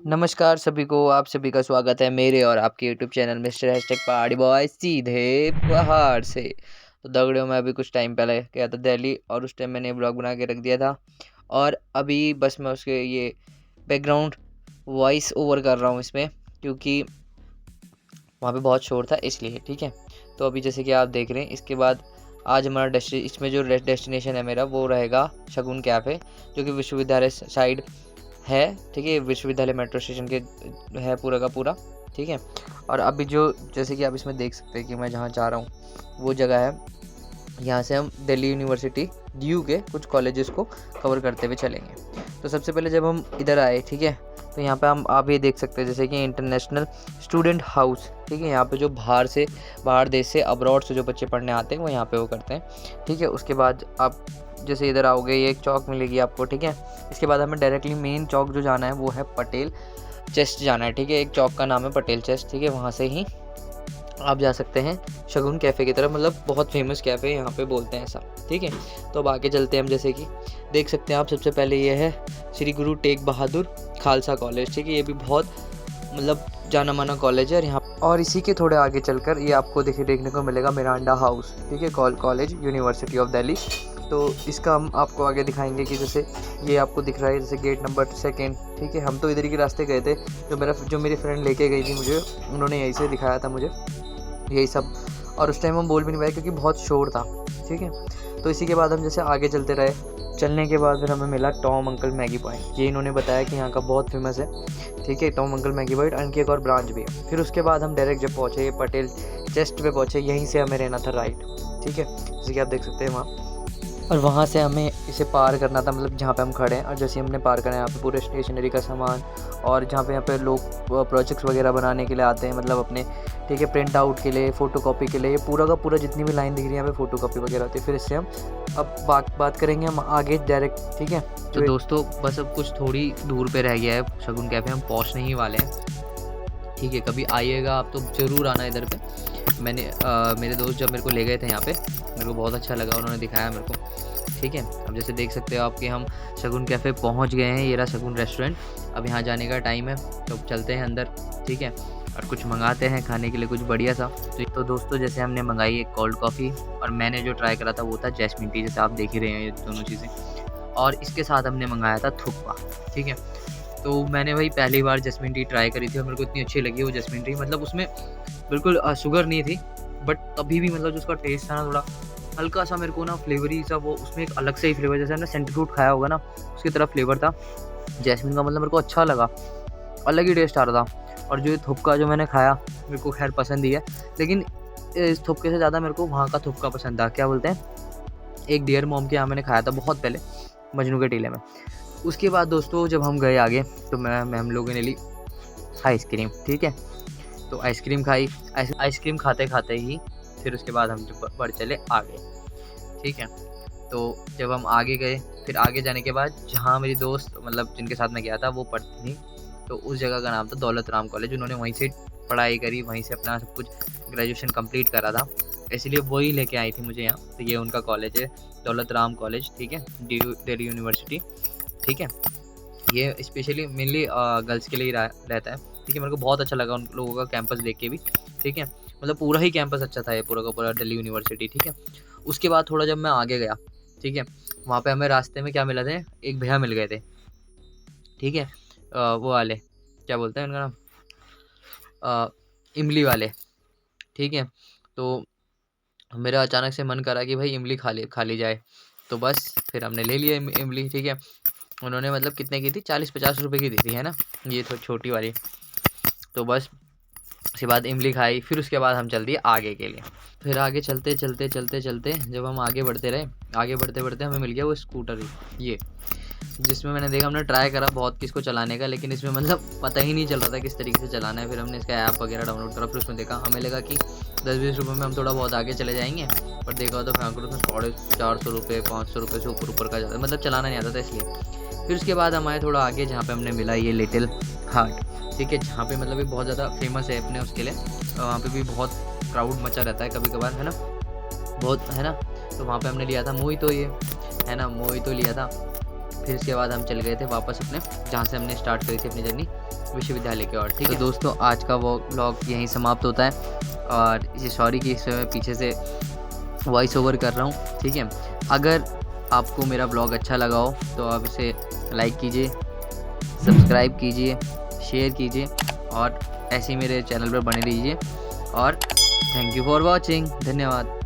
नमस्कार सभी को, आप सभी का स्वागत है मेरे और आपके यूट्यूब चैनल मिस्टर हैशटैग पहाड़ी बॉय सीधे पहाड़ से। तो दगड़ियों, मैं अभी कुछ टाइम पहले गया था दिल्ली और उस टाइम मैंने ब्लॉग बना के रख दिया था और अभी बस मैं उसके ये बैकग्राउंड वॉइस ओवर कर रहा हूँ इसमें, क्योंकि वहाँ पे बहुत शोर था इसलिए। ठीक है, तो अभी जैसे कि आप देख रहे हैं, इसके बाद आज हमारा इसमें जो डेस्टिनेशन है मेरा वो रहेगा शगुन कैफ़े, जो कि विश्वविद्यालय साइड है। ठीक है, विश्वविद्यालय मेट्रो स्टेशन के है पूरा का पूरा। ठीक है, और अभी जो जैसे कि आप इसमें देख सकते हैं कि मैं जहाँ जा रहा हूँ वो जगह है, यहाँ से हम दिल्ली यूनिवर्सिटी DU के कुछ कॉलेजेस को कवर करते हुए चलेंगे। तो सबसे पहले जब हम इधर आए, ठीक है, तो यहाँ पे हम आप ये देख सकते हैं जैसे कि इंटरनेशनल स्टूडेंट हाउस। ठीक है, यहाँ पे जो बाहर देश से अब्रॉड से जो बच्चे पढ़ने आते हैं वो यहाँ पे वो करते हैं। ठीक है, उसके बाद आप जैसे इधर आओगे ये एक चौक मिलेगी आपको। ठीक है, इसके बाद हमें डायरेक्टली मेन चौक जो जाना है वो है पटेल चेस्ट जाना है। ठीक है, एक चौक का नाम है पटेल चेस्ट। ठीक है, वहाँ से ही आप जा सकते हैं शगुन कैफ़े की तरफ, मतलब बहुत फेमस कैफ़े है यहाँ पे, बोलते हैं ऐसा। ठीक है, तो अब आगे चलते हैं हम। जैसे कि देख सकते हैं आप, सबसे पहले ये है श्री गुरु तेग बहादुर खालसा कॉलेज। ठीक है, ये भी बहुत मतलब जाना माना कॉलेज है। और इसी के थोड़े आगे चलकर ये आपको देखने को मिलेगा मिरांडा हाउस। ठीक है, कॉलेज यूनिवर्सिटी ऑफ दिल्ली। तो इसका हम आपको आगे दिखाएंगे कि जैसे ये आपको दिख रहा है जैसे गेट नंबर 2। ठीक है, हम तो इधर ही के रास्ते गए थे, जो मेरी फ्रेंड लेके गई थी मुझे, उन्होंने यहीं से दिखाया था मुझे यही सब। और उस टाइम हम बोल भी नहीं पाए क्योंकि बहुत शोर था। ठीक है, तो इसी के बाद हम जैसे आगे चलते रहे, चलने के बाद फिर हमें मिला टॉम अंकल मैगी पॉइंट। ये इन्होंने बताया कि यहाँ का बहुत फेमस है। ठीक है, टॉम अंकल मैगी पॉइंट, इनकी एक और ब्रांच भी है। फिर उसके बाद हम डायरेक्ट जब पहुँचे ये पटेल चेस्ट पे पहुँचे, यहीं से हमें रहना था राइट। ठीक है, जैसे कि आप देख सकते हैं वहाँ, और वहाँ से हमें इसे पार करना था, मतलब जहाँ पे हम खड़े हैं। और जैसे हमने पार करा, यहाँ पे पूरे स्टेशनरी का सामान, और जहाँ पे यहाँ पे लोग प्रोजेक्ट्स वगैरह बनाने के लिए आते हैं, मतलब अपने, ठीक है, प्रिंट आउट के लिए, फ़ोटो कॉपी के लिए, ये पूरा का पूरा जितनी भी लाइन दिख रही है यहाँ पे फ़ोटो कॉपी वगैरह होती है। फिर इससे हम अब बात करेंगे हम आगे डायरेक्ट। ठीक है, तो दोस्तों बस अब कुछ थोड़ी दूर पे रह गया है शगुन कैफ़े, हम पहुँचने ही वाले हैं। ठीक है, कभी आइएगा आप तो ज़रूर आना इधर पे। मेरे दोस्त जब मेरे को ले गए थे यहाँ पे, मेरे को बहुत अच्छा लगा, उन्होंने दिखाया मेरे को। ठीक है, अब जैसे देख सकते हो आप कि हम शगुन कैफ़े पहुँच गए हैं। ये रहा शगुन रेस्टोरेंट। अब यहाँ जाने का टाइम है, तो चलते हैं अंदर। ठीक है, और कुछ मंगाते हैं खाने के लिए कुछ बढ़िया सा। तो दोस्तों जैसे हमने मंगाई एक कोल्ड कॉफ़ी, और मैंने जो ट्राई करा था वो था जैस्मिन टी, जैसे आप देख ही रहे हैं ये दोनों चीज़ें। और इसके साथ हमने मंगाया था थुक्पा। ठीक है, तो मैंने वही पहली बार जैस्मिन टी ट्राई करी थी और मेरे को इतनी अच्छी लगी वो जैस्मिन टी। मतलब उसमें बिल्कुल शुगर नहीं थी, बट तभी भी मतलब जो उसका टेस्ट था ना, थोड़ा हल्का सा मेरे को ना फ्लेवरी सा, वो उसमें एक अलग से ही फ्लेवर, जैसे हमने सेंटर फ्रूट खाया होगा ना उसकी तरह फ्लेवर था जैस्मिन का। मतलब मेरे को अच्छा लगा, अलग ही टेस्ट आ रहा था। और जो ये थुक्का जो मैंने खाया, मेरे को खैर पसंद ही है, लेकिन इस थुक्के से ज़्यादा मेरे को वहाँ का थुक्का पसंद था। क्या बोलते हैं, एक डियर मॉम के यहाँ मैंने खाया था बहुत पहले, मजनू के टीले में। उसके बाद दोस्तों जब हम गए आगे, तो हम लोगों ने ली आइसक्रीम। ठीक है, तो आइसक्रीम खाई। आइसक्रीम खाते खाते ही फिर उसके बाद हम बढ़ चले आगे। ठीक है, तो जब हम आगे गए, फिर आगे जाने के बाद जहाँ मेरी दोस्त, मतलब जिनके साथ मैं गया था, वो पढ़ती थी, तो उस जगह का नाम था दौलत राम कॉलेज। उन्होंने वहीं से पढ़ाई करी, वहीं से अपना सब कुछ ग्रेजुएशन कंप्लीट करा था, इसलिए वही लेके आई थी मुझे यहाँ। तो ये उनका कॉलेज है, दौलत राम कॉलेज। ठीक है, दिल्ली यूनिवर्सिटी। ठीक है, ये स्पेशली मेनली गर्ल्स के लिए ही रहता है। ठीक है, मेरे को बहुत अच्छा लगा उन लोगों का कैंपस देख के भी। ठीक है, मतलब पूरा ही कैंपस अच्छा था ये पूरा का पूरा दिल्ली यूनिवर्सिटी। ठीक है, उसके बाद थोड़ा जब मैं आगे गया, ठीक है, वहाँ पे हमें रास्ते में क्या मिला थे, एक भैया मिल गए थे। ठीक है, वो वाले क्या बोलते हैं उनका नाम, इमली वाले। ठीक है, तो मेरा अचानक से मन करा कि भाई इमली खा ली जाए, तो बस फिर हमने ले लिया इमली। ठीक है, उन्होंने मतलब कितने की थी, 40-50 रुपए की दी थी, है ना, ये तो छोटी वाली। तो बस उसके बाद इमली खाई, फिर उसके बाद हम चल दिए आगे के लिए। फिर आगे चलते जब हम आगे बढ़ते रहे, आगे बढ़ते बढ़ते हमें मिल गया वो स्कूटर, ये जिसमें मैंने देखा, हमने ट्राई करा बहुत किसको चलाने का, लेकिन इसमें मतलब पता ही नहीं चल रहा था किस तरीके से चलाना है। फिर हमने इसका ऐप वगैरह डाउनलोड करा, फिर उसमें देखा, हमें लगा कि 10-20 रुपये में हम थोड़ा बहुत आगे चले जाएंगे, पर देखा तो फ्रैंक उसमें 450 रुपये 500 रुपये से ऊपर का ज़्यादा, मतलब चलाना नहीं आता था इसलिए। फिर उसके बाद हम आए थोड़ा आगे, जहाँ पे हमने मिला ये लिटिल हार्ट। ठीक है, जहाँ पे मतलब ये बहुत ज़्यादा फेमस है अपने उसके लिए, वहाँ पे भी बहुत क्राउड मचा रहता है कभी कभार, है ना, बहुत, है ना। तो वहाँ पे हमने लिया था मोहितो, ये है ना, मोहितो लिया था। फिर इसके बाद हम चले गए थे वापस अपने जहाँ से हमने स्टार्ट करी थी अपनी जर्नी, विश्वविद्यालय की ओर। ठीक है दोस्तों, आज का वो ब्लॉग यहीं समाप्त होता है और इसे सॉरी कि इसमें मैं पीछे से वॉइस ओवर कर रहा हूँ। ठीक है, अगर आपको मेरा ब्लॉग अच्छा लगा हो तो आप इसे लाइक कीजिए, सब्सक्राइब कीजिए, शेयर कीजिए और ऐसे ही मेरे चैनल पर बने रहिए। और थैंक यू फॉर वॉचिंग, धन्यवाद।